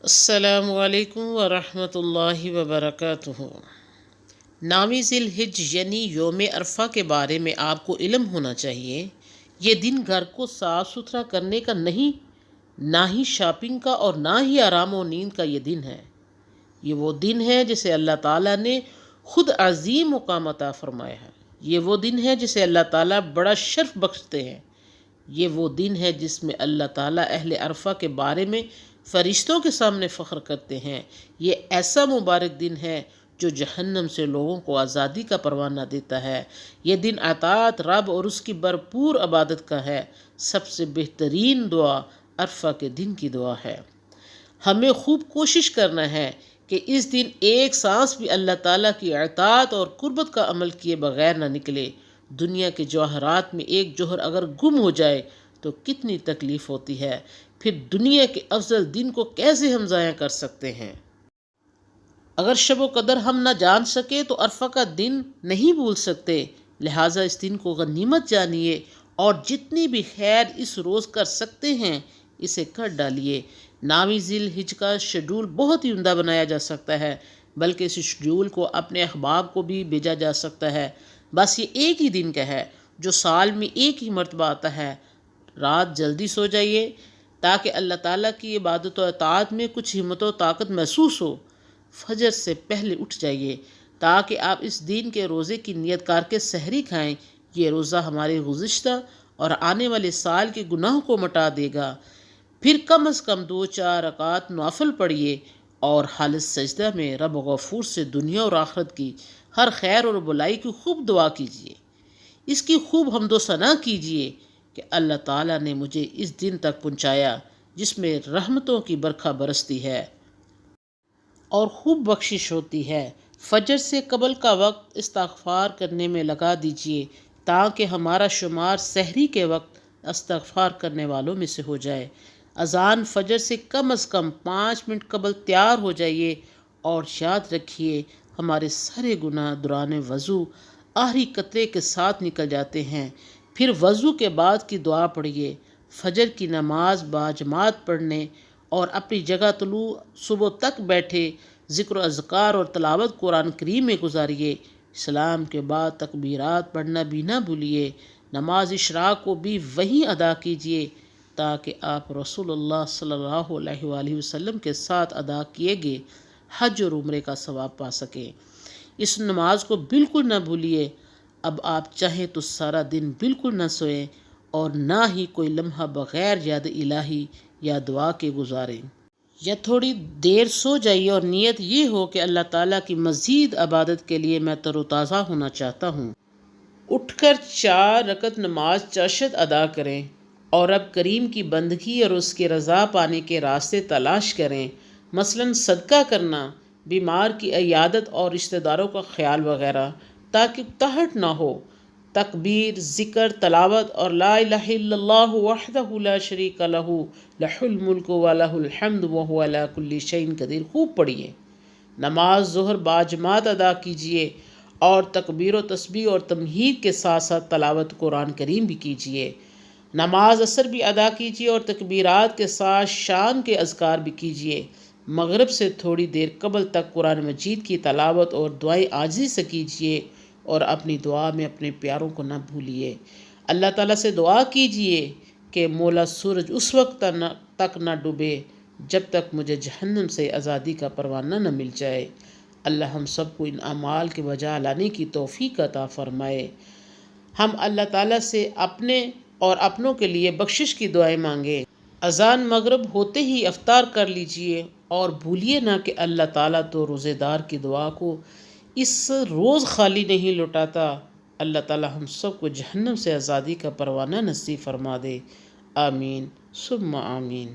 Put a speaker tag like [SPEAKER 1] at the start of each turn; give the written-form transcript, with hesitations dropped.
[SPEAKER 1] السلام علیکم ورحمۃ اللہ وبرکاتہ۔ نامی ذی الحج یعنی یوم عرفہ کے بارے میں آپ کو علم ہونا چاہیے۔ یہ دن گھر کو صاف ستھرا کرنے کا نہیں، نہ ہی شاپنگ کا اور نہ ہی آرام و نیند کا یہ دن ہے۔ یہ وہ دن ہے جسے اللہ تعالیٰ نے خود عظیم مقام عطا فرمایا ہے۔ یہ وہ دن ہے جسے اللہ تعالیٰ بڑا شرف بخشتے ہیں۔ یہ وہ دن ہے جس میں اللہ تعالیٰ اہل عرفہ کے بارے میں فرشتوں کے سامنے فخر کرتے ہیں۔ یہ ایسا مبارک دن ہے جو جہنم سے لوگوں کو آزادی کا پروانہ دیتا ہے۔ یہ دن اطاعت رب اور اس کی بھرپور عبادت کا ہے۔ سب سے بہترین دعا عرفہ کے دن کی دعا ہے۔ ہمیں خوب کوشش کرنا ہے کہ اس دن ایک سانس بھی اللہ تعالیٰ کی اطاعت اور قربت کا عمل کیے بغیر نہ نکلے۔ دنیا کے جوہرات میں ایک جوہر اگر گم ہو جائے تو کتنی تکلیف ہوتی ہے، پھر دنیا کے افضل دن کو کیسے ہم ضائع کر سکتے ہیں؟ اگر شب و قدر ہم نہ جان سکے تو عرفہ کا دن نہیں بھول سکتے، لہٰذا اس دن کو غنیمت جانیے اور جتنی بھی خیر اس روز کر سکتے ہیں اسے کر ڈالیے۔ نامی ذی الحج کا شیڈول بہت ہی عمدہ بنایا جا سکتا ہے، بلکہ اس شیڈول کو اپنے احباب کو بھی بھیجا جا سکتا ہے۔ بس یہ ایک ہی دن کا ہے جو سال میں ایک ہی مرتبہ آتا ہے۔ رات جلدی سو جائیے تاکہ اللہ تعالیٰ کی عبادت و اطاعت میں کچھ ہمت و طاقت محسوس ہو۔ فجر سے پہلے اٹھ جائیے تاکہ آپ اس دن کے روزے کی نیت کر کے سحری کھائیں۔ یہ روزہ ہمارے گزشتہ اور آنے والے سال کے گناہوں کو مٹا دے گا۔ پھر کم از کم 2-4 رکعت نوافل پڑھیے اور خالص سجدہ میں رب غفور سے دنیا اور آخرت کی ہر خیر اور بلائی کی خوب دعا کیجیے۔ اس کی خوب حمد و ثنا کیجیے کہ اللہ تعالیٰ نے مجھے اس دن تک پہنچایا جس میں رحمتوں کی برکھا برستی ہے اور خوب بخشش ہوتی ہے۔ فجر سے قبل کا وقت استغفار کرنے میں لگا دیجیے تاکہ ہمارا شمار سحری کے وقت استغفار کرنے والوں میں سے ہو جائے۔ اذان فجر سے کم از کم 5 منٹ قبل تیار ہو جائیے اور یاد رکھیے ہمارے سارے گناہ دوران وضو آخری قطرے کے ساتھ نکل جاتے ہیں۔ پھر وضو کے بعد کی دعا پڑھیے۔ فجر کی نماز باجماعت پڑھنے اور اپنی جگہ طلوع صبح تک بیٹھے ذکر و اذکار اور تلاوت قرآن کریم میں گزاریے۔ سلام کے بعد تکبیرات پڑھنا بھی نہ بھولیے۔ نماز اشراق کو بھی وہیں ادا کیجیے تاکہ آپ رسول اللہ صلی اللہ علیہ وآلہ وسلم کے ساتھ ادا کیے گئے حج اور عمرے کا ثواب پا سکیں۔ اس نماز کو بالکل نہ بھولیے۔ اب آپ چاہیں تو سارا دن بالکل نہ سوئیں اور نہ ہی کوئی لمحہ بغیر یاد الہی یا دعا کے گزاریں، یا تھوڑی دیر سو جائیے اور نیت یہ ہو کہ اللہ تعالیٰ کی مزید عبادت کے لیے میں تر و تازہ ہونا چاہتا ہوں۔ اٹھ کر 4 رکعت نماز چاشت ادا کریں اور رب کریم کی بندگی اور اس کی رضا پانے کے راستے تلاش کریں، مثلاً صدقہ کرنا، بیمار کی عیادت اور رشتہ داروں کا خیال وغیرہ، تاکہ اکتاہٹ نہ ہو۔ تکبیر، ذکر، تلاوت اور لا الہ الا اللہ وحدہ لا شریک لہ لہ الملک و لہ الحمد وہو علی کل شیء قدیر خوب پڑھیے۔ نماز ظہر باجماعت ادا کیجیے اور تکبیر و تسبیح اور تمہید کے ساتھ ساتھ تلاوت قرآن کریم بھی کیجیے۔ نماز عصر بھی ادا کیجیے اور تکبیرات کے ساتھ شام کے اذکار بھی کیجیے۔ مغرب سے تھوڑی دیر قبل تک قرآن مجید کی تلاوت اور دعائیں عاجزی سے کیجیے اور اپنی دعا میں اپنے پیاروں کو نہ بھولیے۔ اللہ تعالیٰ سے دعا کیجیے کہ مولا سورج اس وقت تک نہ ڈوبے جب تک مجھے جہنم سے آزادی کا پروانہ نہ مل جائے۔ اللہ ہم سب کو ان اعمال کے بجا لانے کی توفیق عطا فرمائے۔ ہم اللہ تعالیٰ سے اپنے اور اپنوں کے لیے بخشش کی دعائیں مانگیں۔ اذان مغرب ہوتے ہی افطار کر لیجیے اور بھولیے نہ کہ اللہ تعالیٰ تو روزے دار کی دعا کو اس روز خالی نہیں لوٹاتا۔ اللہ تعالیٰ ہم سب کو جہنم سے آزادی کا پروانہ نصیب فرما دے۔ آمین ثم آمین۔